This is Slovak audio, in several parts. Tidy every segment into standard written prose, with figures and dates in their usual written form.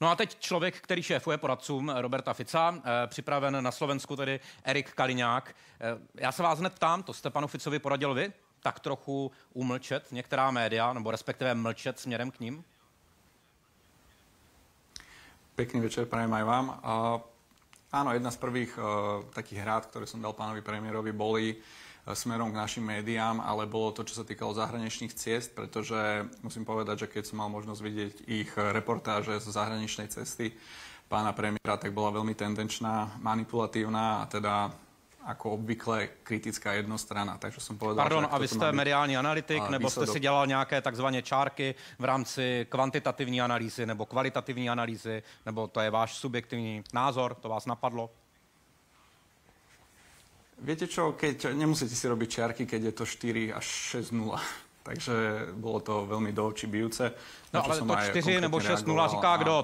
No a teď člověk, který šéfuje poradcům Roberta Fica, připraven na Slovensku tedy Erik Kaliňák. Já se vás hned ptám, to jste panu Ficovi poradil vy? Tak trochu umlčet některá média, nebo respektive mlčet směrem k ním? Pekný večer prajem aj vám. Áno, jedna z prvých takých rád, ktoré som dal pánovi premiérovi, boli smerom k našim médiám, ale bolo to, čo sa týkalo zahraničných ciest, pretože musím povedať, že keď som mal možnosť vidieť ich reportáže zo zahraničnej cesty pána premiéra, tak bola veľmi tendenčná, manipulatívna a teda ako obvykle kritická jednostrana. Takže som povedal, pardon, a vy jste mediální analytik, nebo jste si dělal nějaké takzvané čárky v rámci kvantitativní analýzy nebo kvalitativní analýzy, nebo to je váš subjektivní názor, to vás napadlo? Viete čo, keď nemusíte si robiť čiarky, keď je to 4 až 6-0. Takže bylo to velmi do očí bijúce. No ale to 4 nebo 6-0 říká kdo?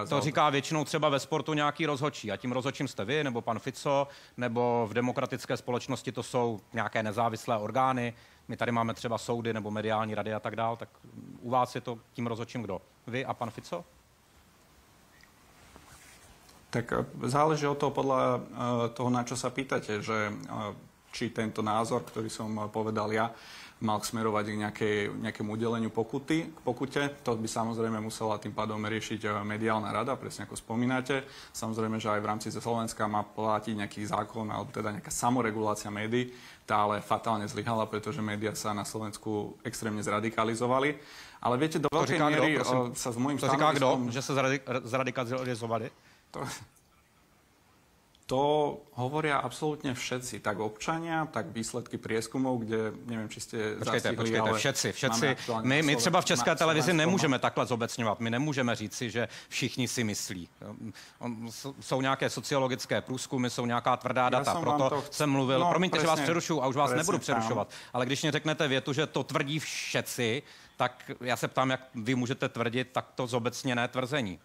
To říká většinou třeba ve sportu nějaký rozhodčí. A tím rozhodčím jste vy, nebo pan Fico, nebo v demokratické společnosti to jsou nějaké nezávislé orgány. My tady máme třeba soudy nebo mediální rady a tak dál. Tak u vás je to tím rozhodčím kdo? Vy a pan Fico? Tak záleží od toho podľa toho, na čo sa pýtate, že či tento názor, ktorý som povedal ja, mal smerovať k nejakému udeleniu pokute. To by samozrejme musela tým pádom riešiť mediálna rada, presne ako spomínate. Samozrejme, že aj v rámci Slovenska má platiť nejaký zákon, alebo teda nejaká samoregulácia médií. Tá ale fatálne zlyhala, pretože médiá sa na Slovensku extrémne zradikalizovali. Ale viete, do veľkej miery sa s môjim stanoviskom... To říká kdo, že sa zradikalizovali? To hovoria absolútne všetci, tak občania, tak výsledky prieskumov, kde neviem, či ste zastihli, ale... Všetci. My třeba v České televizi nemůžeme takhle zobecňovat. My nemůžeme říci, že všichni si myslí. Jsou nějaké sociologické průzkumy, jsou nějaká tvrdá data. Proto jsem mluvil... No, promiňte, že vás přerušuju a už vás nebudu přerušovat. Ale když mě řeknete větu, že to tvrdí všetci, tak já se ptám, jak vy můžete tvrdit takto zobecněné tvrzení.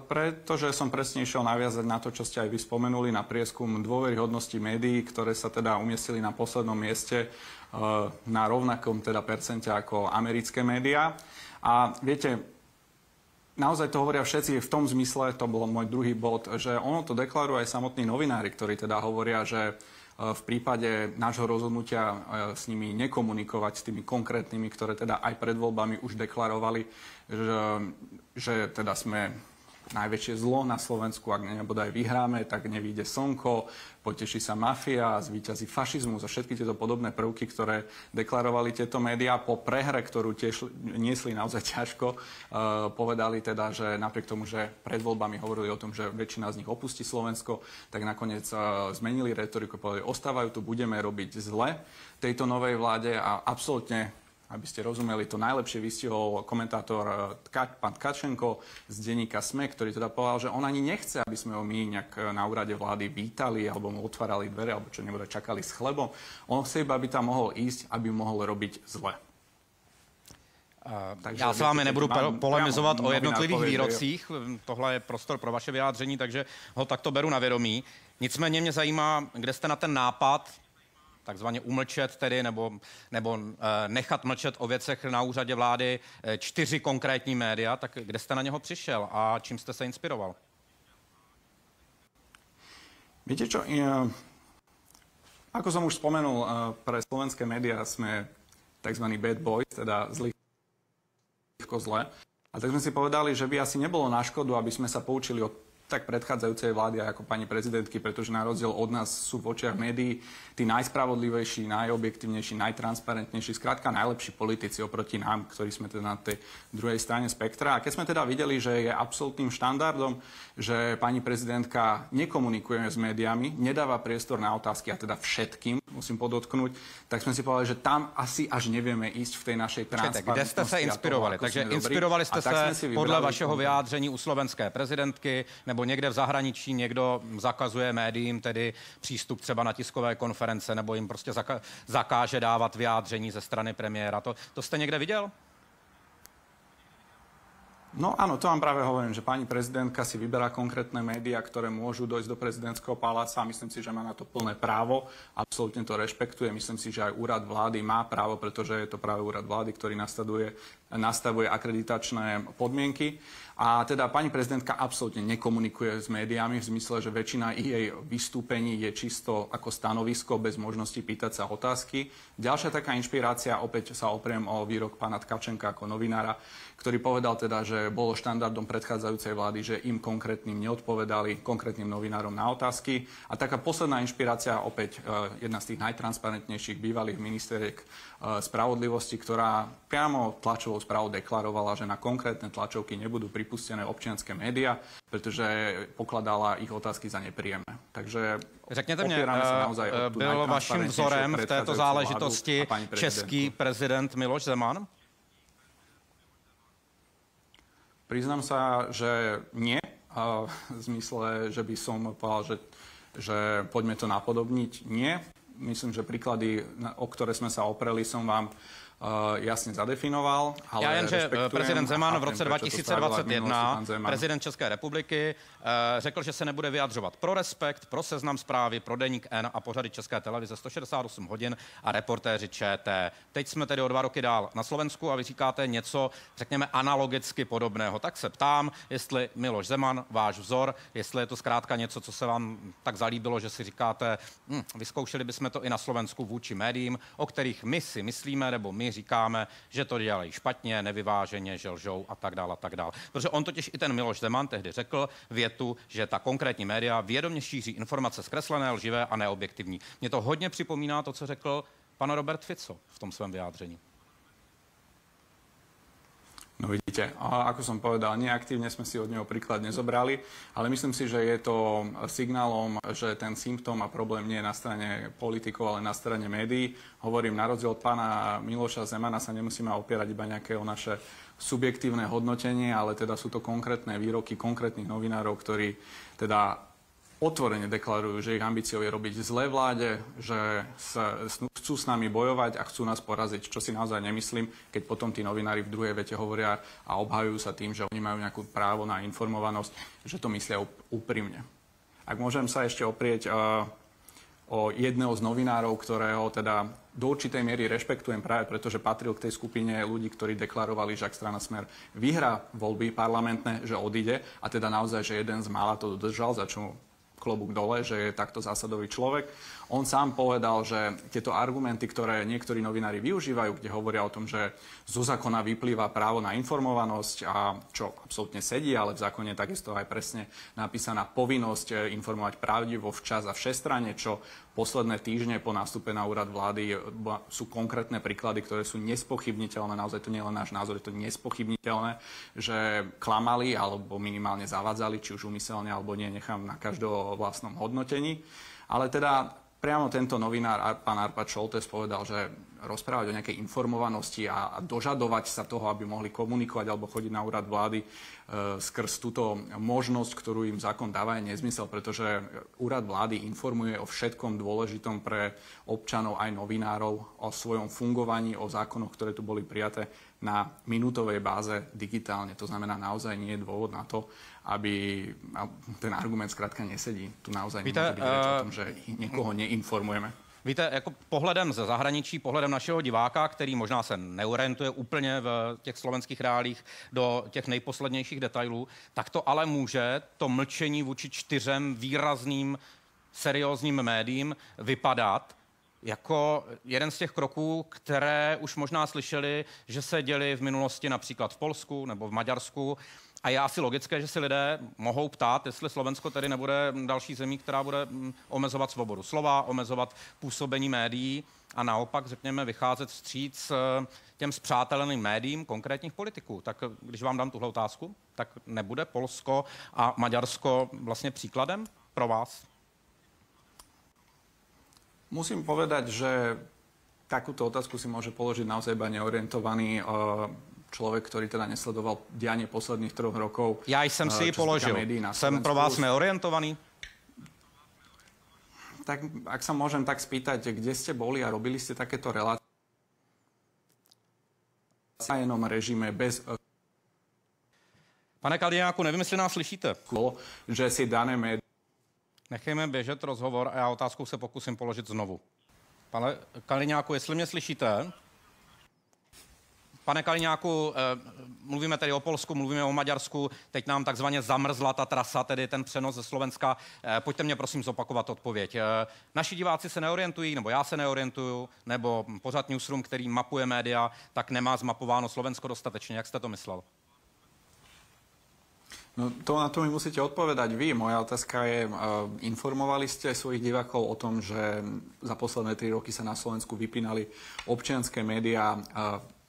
Pretože som presne išiel naviazať na to, čo ste aj vy spomenuli, na prieskum dôveryhodnosti médií, ktoré sa teda umiestnili na poslednom mieste na rovnakom teda percente ako americké médiá. A viete, naozaj to hovoria všetci v tom zmysle, to bol môj druhý bod, že ono to deklarujú aj samotní novinári, ktorí teda hovoria, že v prípade nášho rozhodnutia s nimi nekomunikovať, s tými konkrétnymi, ktoré teda aj pred voľbami už deklarovali, že teda sme najväčšie zlo na Slovensku, ak nebodaj vyhráme, tak nevíde slnko, poteší sa mafia, zvíťazí fašizmus a všetky tieto podobné prvky, ktoré deklarovali tieto médiá po prehre, ktorú tiež niesli naozaj ťažko, povedali teda, že napriek tomu, že pred voľbami hovorili o tom, že väčšina z nich opustí Slovensko, tak nakoniec zmenili retoriku, povedali, ostávajú tu, budeme robiť zle tejto novej vláde a absolútne, aby ste rozumeli, to najlepšie vystihol komentátor pán Tkačenko z denníka SME, ktorý teda povedal, že on ani nechce, aby sme ho my nejak na úrade vlády vítali, alebo mu otvárali dvere, alebo čo nebude čakali s chlebom. On chce iba, aby tam mohol ísť, aby mohol robiť zle. Já s vámi nebudu polemizovat o jednotlivých výrocích, tohle je prostor pro vaše vyjádření, takže ho takto beru na vědomí. Nicméně mě zajímá, kde jste na ten nápad takzvaně umlčet tedy, nebo nechat mlčet o věcech na úřadě vlády 4 konkrétní média, tak kde jste na něho přišel a čím jste se inspiroval? Viete čo, ako som už spomenul, pre slovenské médiá sme takzvaný bad boys, teda zle. A tak sme si povedali, že by asi nebolo na škodu, aby sme sa poučili od tak predchádzajúcej vlády ako pani prezidentky, pretože na rozdiel od nás sú v očiach médií tí najspravodlivejší, najobjektívnejší, najtransparentnejší, skrátka najlepší politici oproti nám, ktorí sme teda na tej druhej strane spektra. A keď sme teda videli, že je absolútnym štandardom, že pani prezidentka nekomunikuje s médiami, nedáva priestor na otázky, a teda všetkým, musím podotknúť, tak sme si povedali, že tam asi až nevieme ísť v tej našej transparentnosti. Kde ste sa inspirovali? Takže inspirovali ste sa podľa vašeho vyjádření u slovenské prezidentky, nebo někde v zahraničí někdo zakazuje médiím tedy přístup třeba na tiskové konference, nebo jim prostě zakáže dávat vyjádření ze strany premiéra. To jste někde viděl? No áno, to vám práve hovorím, že pani prezidentka si vyberá konkrétne médiá, ktoré môžu dojsť do prezidentského paláca. Myslím si, že má na to plné právo. Absolútne to rešpektuje. Myslím si, že aj úrad vlády má právo, pretože je to práve úrad vlády, ktorý nastavuje akreditačné podmienky. A teda pani prezidentka absolútne nekomunikuje s médiami v zmysle, že väčšina jej vystúpení je čisto ako stanovisko bez možnosti pýtať sa otázky. Ďalšia taká inšpirácia, opäť sa opriem o výrok pána Tkačenka ako novinára, ktorý povedal teda, že bolo štandardom predchádzajúcej vlády, že im konkrétnym neodpovedali, konkrétnym novinárom na otázky. A taká posledná inšpirácia, opäť jedna z tých najtransparentnejších bývalých ministeriek spravodlivosti, ktorá priamo tlačovou správou deklarovala, že na konkrétne tlačovky nebudú pripustené občianske médiá, pretože pokladala ich otázky za nepríjemné. Takže řekněte mě, byl vaším vzorem v této záležitosti český prezident Miloš Zeman? Priznám sa, že nie. V zmysle, že by som povedal, že poďme to napodobniť. Nie. Myslím, že príklady, o ktoré sme sa opreli, som vám jasně zadefinoval. Ale já jen, že prezident Zeman v roce 2021, prezident České republiky, řekl, že se nebude vyjadřovat pro Respekt, pro Seznam Zprávy, pro Deník N a pořady České televize 168 hodin a Reportéři ČT. Teď jsme tedy o 2 roky dál na Slovensku a vy říkáte něco, řekněme, analogicky podobného. Tak se ptám, jestli Miloš Zeman, váš vzor, jestli je to zkrátka něco, co se vám tak zalíbilo, že si říkáte, vyzkoušeli bychom to i na Slovensku vůči médiím, o kterých my si myslíme, nebo my říkáme, že to dělají špatně, nevyváženě, že lžou a tak dále, a tak dále. Protože on totiž i ten Miloš Zeman tehdy řekl větu, že ta konkrétní média vědomě šíří informace zkreslené, lživé a neobjektivní. Mně to hodně připomíná to, co řekl pan Robert Fico v tom svém vyjádření. No vidíte, ako som povedal, neaktívne sme si od neho príklad nezobrali, ale myslím si, že je to signálom, že ten symptóm a problém nie je na strane politikov, ale na strane médií. Hovorím, na rozdiel od pána Miloša Zemana sa nemusíme opierať iba nejaké o naše subjektívne hodnotenie, ale teda sú to konkrétne výroky konkrétnych novinárov, ktorí teda otvorene deklarujú, že ich ambíciou je robiť zlé vláde, že chcú s nami bojovať a chcú nás poraziť, čo si naozaj nemyslím, keď potom tí novinári v druhej vete hovoria a obhajujú sa tým, že oni majú nejakú právo na informovanosť, že to myslia úprimne. Ak môžem sa ešte oprieť o jedného z novinárov, ktorého teda do určitej miery rešpektujem práve preto, že patril k tej skupine ľudí, ktorí deklarovali, že ak strana Smer vyhrá voľby parlamentné, že odíde a teda naozaj, že jeden z mála to dodržal, za čo klobúk dole, že je takto zásadový človek. On sám povedal, že tieto argumenty, ktoré niektorí novinári využívajú, kde hovoria o tom, že zo zákona vyplýva právo na informovanosť, a čo absolútne sedí, ale v zákone takisto aj presne napísaná povinnosť informovať pravdivo, včas a všestranne, čo posledné týždne po nástupe na úrad vlády sú konkrétne príklady, ktoré sú nespochybniteľné, naozaj to nie je len náš názor, je to nespochybniteľné, že klamali alebo minimálne zavádzali, či už úmyselne alebo nie, nechám na každého vlastnom hodnotení. Ale teda priamo tento novinár, pán Arpad Šoltes, povedal, že rozprávať o nejakej informovanosti a dožadovať sa toho, aby mohli komunikovať alebo chodiť na úrad vlády skrz túto možnosť, ktorú im zákon dáva, je nezmysel, pretože úrad vlády informuje o všetkom dôležitom pre občanov aj novinárov, o svojom fungovaní, o zákonoch, ktoré tu boli prijaté na minútovej báze digitálne. To znamená, naozaj nie je dôvod na to, aby ten argument zkrátka nesedí. Tu naozaj nemôže byť reč o tom, že niekoho neinformujeme. Víte, jako pohledem ze zahraničí, pohledem našeho diváka, který možná se neorientuje úplně v těch slovenských reálích do těch nejposlednějších detailů, tak to ale může to mlčení vůči 4 výrazným seriózním médiím vypadat jako jeden z těch kroků, které už možná slyšeli, že se děly v minulosti například v Polsku nebo v Maďarsku. A je asi logické, že si lidé mohou ptát, jestli Slovensko tedy nebude další zemí, která bude omezovat svobodu slova, omezovat působení médií a naopak, řekněme, vycházet vstříc těm spřáteleným médiím konkrétních politiků. Tak když vám dám tuhle otázku, tak nebude Polsko a Maďarsko vlastně příkladem pro vás? Musím povedať, že takúto otázku si môže položiť naozaj iba neorientovaný človek, ktorý teda nesledoval dianie posledných 3 rokov. Já jsem si ji položil. Jsem pro vás neorientovaný? Tak ak sa môžem tak spýtať, kde ste boli a robili ste takéto relácie v jenom režime bez... Pane Kaliňáku, nevím, jestli nás slyšíte. Že si dané média... Nechejme běžet rozhovor a já otázku se pokusím položit znovu. Pane Kaliňáku, jestli mě slyšíte? Pane Kaliňáku, mluvíme tedy o Polsku, mluvíme o Maďarsku, teď nám takzvaně zamrzla ta trasa, tedy ten přenos ze Slovenska. Pojďte mě prosím zopakovat odpověď. Naši diváci se neorientují, nebo já se neorientuju, nebo pořad Newsroom, který mapuje média, tak nemá zmapováno Slovensko dostatečně. Jak jste to myslel? No na to mi musíte odpovedať vy. Moja otázka je, informovali ste svojich divákov o tom, že za posledné 3 roky sa na Slovensku vypínali občianske médiá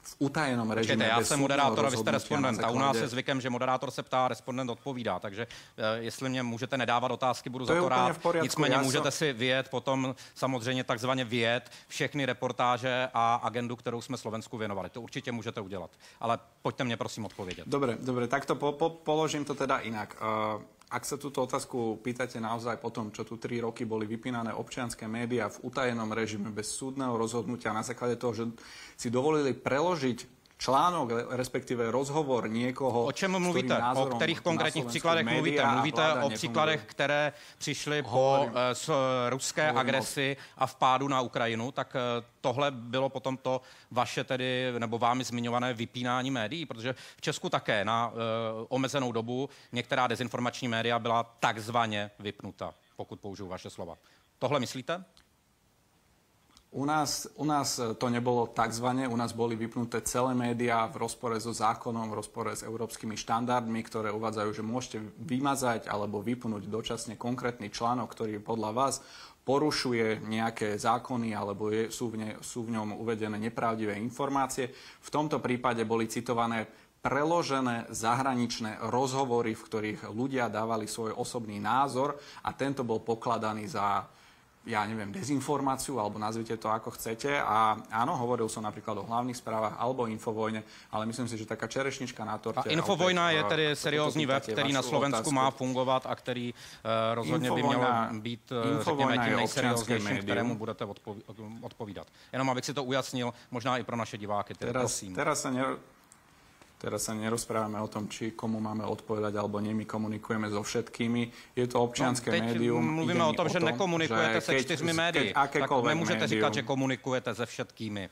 v utajenom režime. Já jsem moderátor a vy jste respondent. A u nás je zvykem, že moderátor se ptá, respondent odpovídá. Takže jestli mě můžete nedávat otázky, budu za to rád. Nicméně můžete si vyjet potom samozřejmě takzvaně vyjet všechny reportáže a agendu, kterou jsme Slovensku věnovali. To určitě můžete udělat. Ale pojďte mě prosím odpovědět. Dobre, tak to položím to teda inak. Ak sa túto otázku pýtate naozaj po tom, čo tu 3 roky boli vypínané občianske médiá v utajenom režime bez súdneho rozhodnutia na základe toho, že si dovolili preložiť článok, respektíve rozhovor niekoho... O čem mluvíte? O kterých konkrétních příkladech mluvíte? Mluvíte o příkladech, které přišly po ruské agresi a vpádu na Ukrajinu, tak tohle bylo potom to vaše tedy, nebo vámi zmiňované vypínání médií, protože v Česku také na omezenou dobu některá dezinformační média byla takzvaně vypnuta, pokud použiju vaše slova. Tohle myslíte? U nás to nebolo takzvané, u nás boli vypnuté celé médiá v rozpore so zákonom, v rozpore s európskymi štandardmi, ktoré uvádzajú, že môžete vymazať alebo vypnúť dočasne konkrétny článok, ktorý podľa vás porušuje nejaké zákony alebo sú v ňom uvedené nepravdivé informácie. V tomto prípade boli citované preložené zahraničné rozhovory, v ktorých ľudia dávali svoj osobný názor a tento bol pokladaný za dezinformáciu, alebo nazvite to ako chcete. A áno, hovoril som napríklad o hlavných správach alebo Infovojne, ale myslím si, že taká čerešnička na torte... A Infovojna je tedy seriózní web, který na Slovensku má fungovat a který rozhodně by měl být, řekněme, tím nejserióznějším, kterému budete odpovídat. Jenom abych si to ujasnil, možná i pro naše diváky. Prosím. Teraz sa nerozprávame o tom, či komu máme odpovedať, alebo nie, my komunikujeme so všetkými. Je to občianske médium. Mluvíme o tom, že nekomunikujete se 4 médii. Tak nemůžete říkat, že komunikujete se všetkými.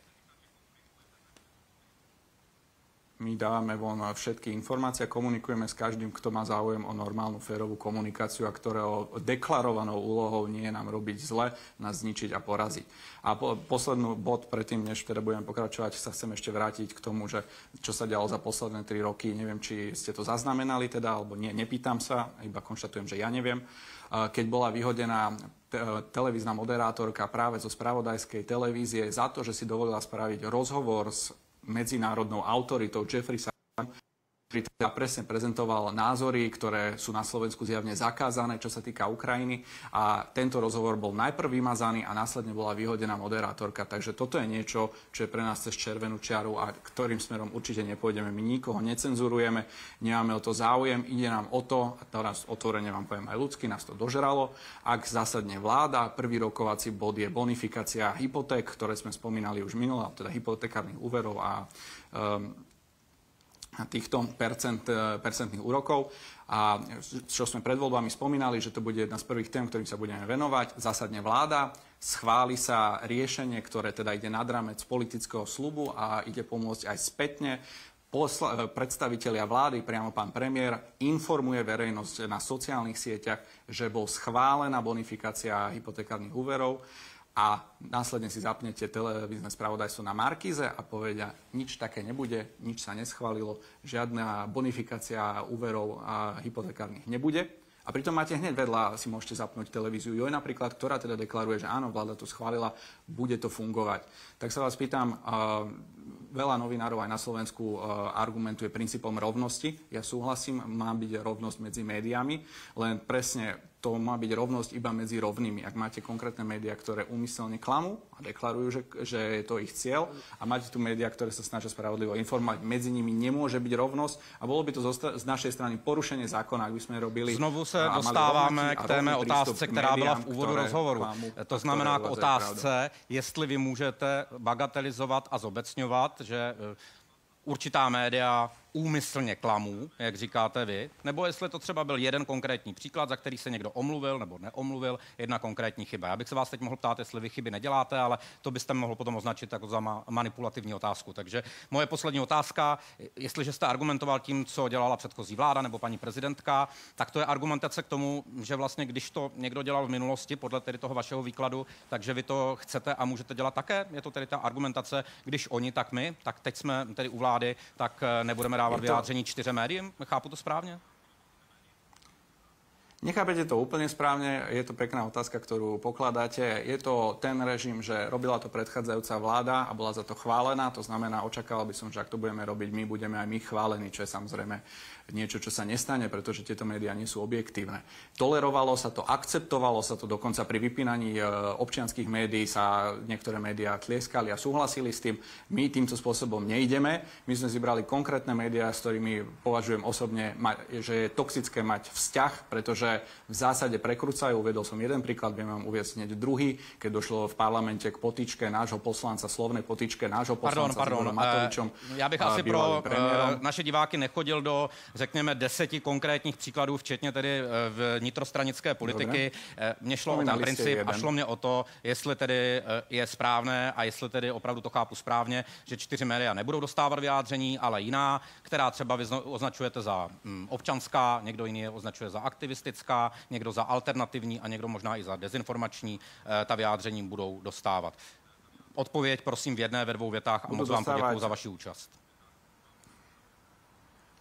My dávame von všetky informácie a komunikujeme s každým, kto má záujem o normálnu, férovú komunikáciu a ktorého deklarovanou úlohou nie je nám robiť zle, nás zničiť a poraziť. A posledný bod, predtým, než teda budeme pokračovať, sa chcem ešte vrátiť k tomu, že čo sa dialo za posledné 3 roky. Neviem, či ste to zaznamenali teda, alebo nie, nepýtam sa, iba konštatujem, že ja neviem. Keď bola vyhodená televízna moderátorka práve zo spravodajskej televízie za to, že si dovolila spraviť rozhovor s medzinárodnou autoritou Jeffrey Sachs, ktorý teda presne prezentoval názory, ktoré sú na Slovensku zjavne zakázané, čo sa týka Ukrajiny. A tento rozhovor bol najprv vymazaný a následne bola vyhodená moderátorka. Takže toto je niečo, čo je pre nás cez červenú čiaru a ktorým smerom určite nepôjdeme. My nikoho necenzurujeme, nemáme o to záujem, ide nám o to, a teraz otvorene vám poviem aj ľudsky, nás to dožralo. Ak zásadne vláda, prvý rokovací bod je bonifikácia hypoték, ktoré sme spomínali už minule, teda hypotekárnych úverov a týchto percentných úrokov. A čo sme pred voľbami spomínali, že to bude jedna z prvých tém, ktorým sa budeme venovať, zásadne vláda, schváli sa riešenie, ktoré teda ide nad rámec politického sľubu a ide pomôcť aj spätne. Predstavitelia vlády, priamo pán premiér, informuje verejnosť na sociálnych sieťach, že bol schválená bonifikácia hypotekárnych úverov. A následne si zapnete televízne spravodajstvo na Markíze a povedia, nič také nebude, nič sa neschválilo, žiadna bonifikácia úverov a hypotekárnych nebude. A pritom máte hneď vedľa, si môžete zapnúť televíziu Joj napríklad, ktorá teda deklaruje, že áno, vláda to schválila, bude to fungovať. Tak sa vás pýtam, veľa novinárov aj na Slovensku argumentuje princípom rovnosti. Ja súhlasím, má byť rovnosť medzi médiami, len presne to má byť rovnosť iba medzi rovnými. Ak máte konkrétne médiá, ktoré úmyselne klamú a deklarujú, že je to ich cieľ, a máte tu médiá, ktoré sa snažia spravodlivo informovať, medzi nimi nemôže byť rovnosť a bolo by to z našej strany porušenie zákona, ak by sme robili... Znovu se dostáváme k téme otázce, která byla v úvodu rozhovoru. To znamená k otázce, jestli vy můžete bagatelizovat a zobecňovat, že určitá média úmyslně klamů, jak říkáte vy, nebo jestli to třeba byl jeden konkrétní příklad, za který se někdo omluvil nebo neomluvil, jedna konkrétní chyba. Já bych se vás teď mohl ptát, jestli vy chyby neděláte, ale to byste mohl potom označit jako za manipulativní otázku. Takže moje poslední otázka, jestliže jste argumentoval tím, co dělala předchozí vláda nebo paní prezidentka, tak to je argumentace k tomu, že vlastně když to někdo dělal v minulosti, podle tedy toho vašeho výkladu, takže vy to chcete a můžete dělat také? Je to tedy ta argumentace, když oni, tak my, tak teď jsme tedy u vlády, tak nebudeme dávat vyjádření 4 médiím? Chápu to správně? Nechápete to úplne správne, je to pekná otázka, ktorú pokladáte. Je to ten režim, že robila to predchádzajúca vláda a bola za to chválená, to znamená, očakával by som, že ak to budeme robiť my, budeme aj my chválení, čo je samozrejme niečo, čo sa nestane, pretože tieto médiá nie sú objektívne. Tolerovalo sa to, akceptovalo sa to, dokonca pri vypínaní občianskych médií sa niektoré médiá tlieskali a súhlasili s tým. My týmto spôsobom nejdeme. My sme vybrali konkrétne médiá, s ktorými považujem osobne, že je toxické mať vzťah, pretože v zásade prekrúcajú. Uvedol som jeden príklad, viem vám uviesť hneď druhý, keď došlo v parlamente k potičke nášho poslanca, slovnej potičke nášho poslanca s Igorom Matovičom. Já bych asi pro naše diváky nechodil do, řekněme, 10 konkrétních příkladů, včetně tedy vnitrostranické politiky. Mně šlo o ten princip a šlo mě o to, jestli tedy je správné a jestli tedy opravdu to chápu správně, že 4 média nebudou dostávat vyjádření, ale jiná, která třeba vy označujete za občanská, někdo jiný je označuje za aktivistická, někdo za alternativní a někdo možná i za dezinformační, ta vyjádření budou dostávat. Odpověď prosím v jedné, ve 2 větách a moc vám poděkuju za vaši účast.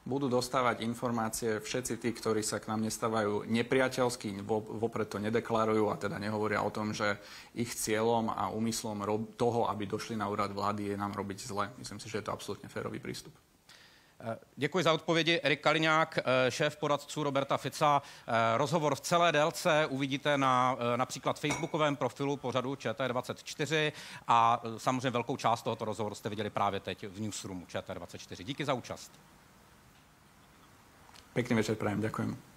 Budú dostávať informácie všetci tí, ktorí sa k nám nestávajú nepriateľskí, vopred to nedeklarujú a teda nehovoria o tom, že ich cieľom a úmyslom toho, aby došli na úrad vlády, je nám robiť zle. Myslím si, že je to absolútne férový prístup. Děkuji za odpovědi. Erik Kaliňák, šéf poradců Roberta Fica. Rozhovor v celé délce uvidíte na například facebookovém profilu pořadu ČT24 a samozřejmě velkou část tohoto rozhovoru jste viděli právě teď v newsroomu ČT24. Díky za účast. Pekný večer prajem, ďakujem.